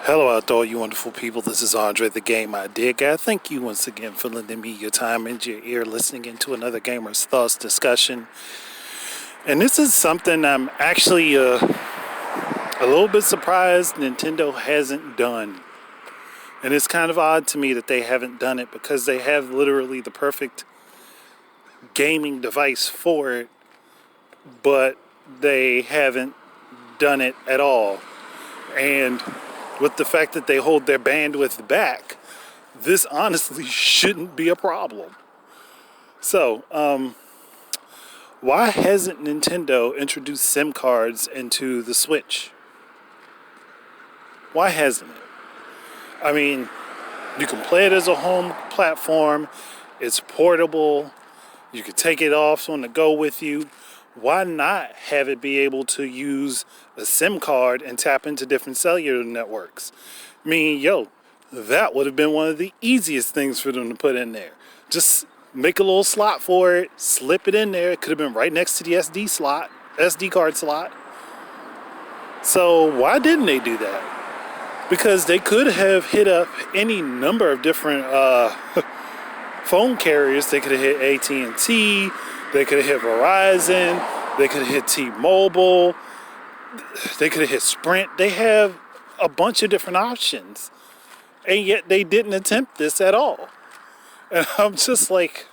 Hello out there, you wonderful people. This is Andre, the Game Idea Guy. Thank you once again for lending me your time and your ear listening into another Gamer's Thoughts discussion. And this is something I'm actually a little bit surprised Nintendo hasn't done. And it's kind of odd to me that they haven't done it because they have literally the perfect gaming device for it, but they haven't done it at all. And with the fact that they hold their bandwidth back, this honestly shouldn't be a problem. So, why hasn't Nintendo introduced SIM cards into the Switch? Why hasn't it? I mean, you can play it as a home platform. It's portable. You can take it off on the go with you. Why not have it be able to use a SIM card and tap into different cellular networks? I mean, that would have been one of the easiest things for them to put in there. Just make a little slot for it, slip it in there. It could have been right next to the SD card slot. So why didn't they do that? Because they could have hit up any number of different phone carriers. They could have hit AT&T. They could have hit Verizon. They could have hit T-Mobile. They could have hit Sprint. They have a bunch of different options. And yet they didn't attempt this at all. And I'm just like,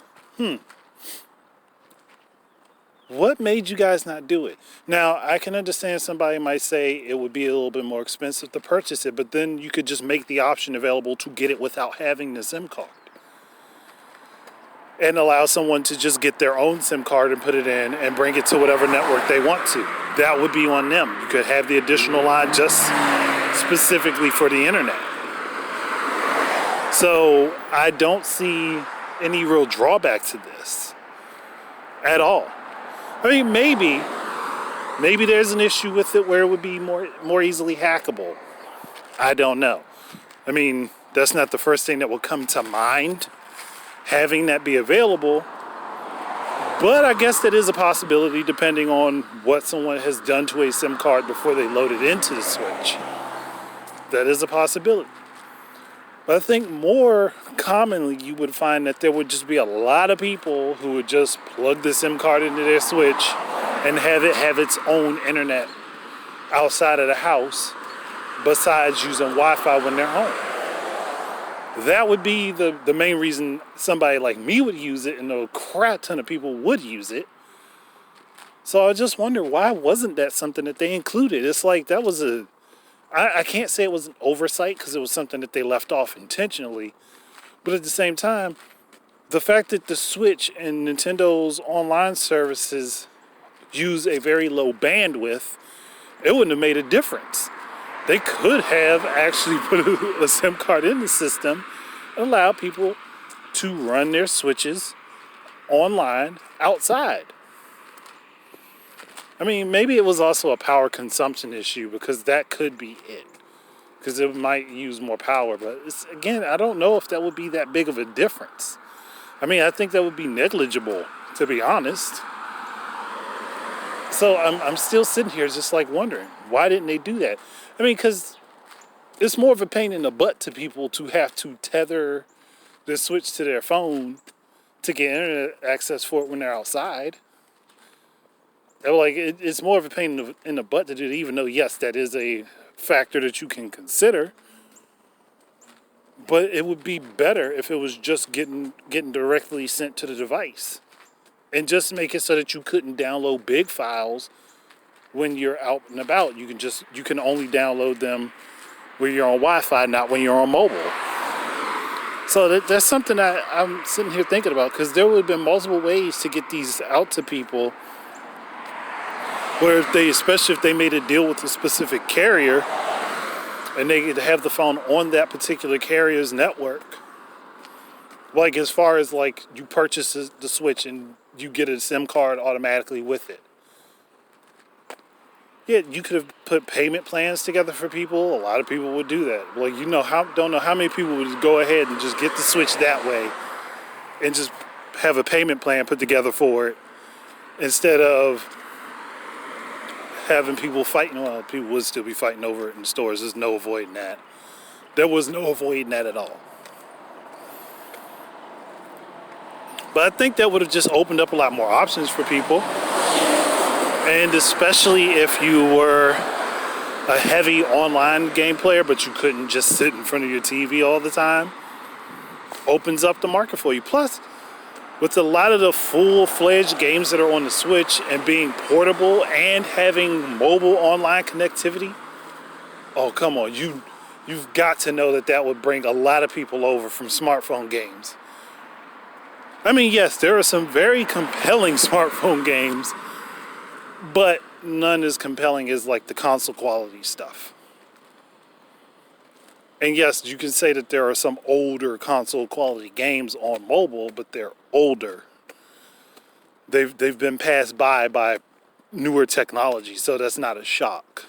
what made you guys not do it? Now, I can understand somebody might say it would be a little bit more expensive to purchase it, but then you could just make the option available to get it without having the SIM card. And allow someone to just get their own SIM card and put it in and bring it to whatever network they want to. That would be on them. You could have the additional line just specifically for the internet. So I don't see any real drawback to this at all. I mean, maybe there's an issue with it where it would be more easily hackable. I don't know. I mean, that's not the first thing that will come to mind, having that be available, but I guess that is a possibility depending on what someone has done to a SIM card before they load it into the Switch. That is a possibility. But I think more commonly you would find that there would just be a lot of people who would just plug the SIM card into their Switch and have it have its own internet outside of the house besides using Wi-Fi when they're home. That would be the main reason somebody like me would use it, and a crap ton of people would use it. So I just wonder, why wasn't that something that they included? It's like that was I can't say it was an oversight because it was something that they left off intentionally. But at the same time, the fact that the Switch and Nintendo's online services use a very low bandwidth, it wouldn't have made a difference. They could have actually put a SIM card in the system and allow people to run their Switches online outside. I mean, maybe it was also a power consumption issue, because that could be it. Because it might use more power. But again, I don't know if that would be that big of a difference. I mean, I think that would be negligible, to be honest. So I'm still sitting here just like wondering, why didn't they do that? I mean, because it's more of a pain in the butt to people to have to tether their Switch to their phone to get internet access for it when they're outside. Like, it's more of a pain in the butt to do it, even though, yes, that is a factor that you can consider. But it would be better if it was just getting directly sent to the device. And just make it so that you couldn't download big files when you're out and about. You can only download them when you're on Wi-Fi, not when you're on mobile. So that's something I'm sitting here thinking about, because there would have been multiple ways to get these out to people. Where especially if they made a deal with a specific carrier and they could have the phone on that particular carrier's network. Like, as far as like you purchase the Switch and you get a SIM card automatically with it. Yeah, you could have put payment plans together for people. A lot of people would do that. Like, don't know how many people would go ahead and just get the Switch that way and just have a payment plan put together for it, instead of having people fighting. Well, people would still be fighting over it in stores. There's no avoiding that. There was no avoiding that at all. But I think that would have just opened up a lot more options for people. And especially if you were a heavy online game player, but you couldn't just sit in front of your TV all the time, opens up the market for you. Plus, with a lot of the full-fledged games that are on the Switch and being portable and having mobile online connectivity, oh, come on, you've got to know that that would bring a lot of people over from smartphone games. I mean, yes, there are some very compelling smartphone games, but none as compelling as like the console quality stuff. And yes, you can say that there are some older console quality games on mobile, but they're older. They've been passed by newer technology, so that's not a shock.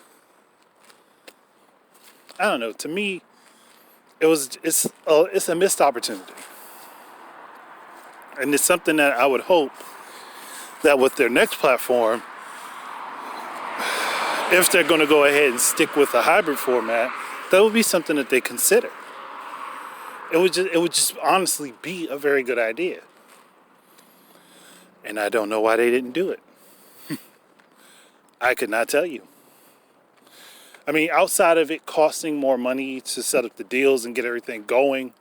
I don't know. To me, it's a missed opportunity, and it's something that I would hope that with their next platform, if they're going to go ahead and stick with a hybrid format, that would be something that they consider. It would just honestly be a very good idea. And I don't know why they didn't do it. I could not tell you. I mean, outside of it costing more money to set up the deals and get everything going,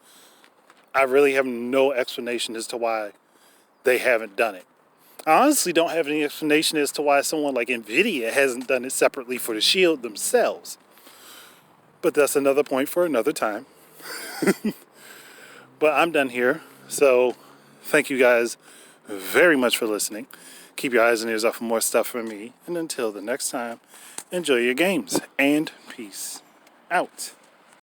I really have no explanation as to why they haven't done it. I honestly don't have any explanation as to why someone like Nvidia hasn't done it separately for the Shield themselves. But that's another point for another time. But I'm done here. So thank you guys very much for listening. Keep your eyes and ears out for more stuff from me. And until the next time, enjoy your games and peace out.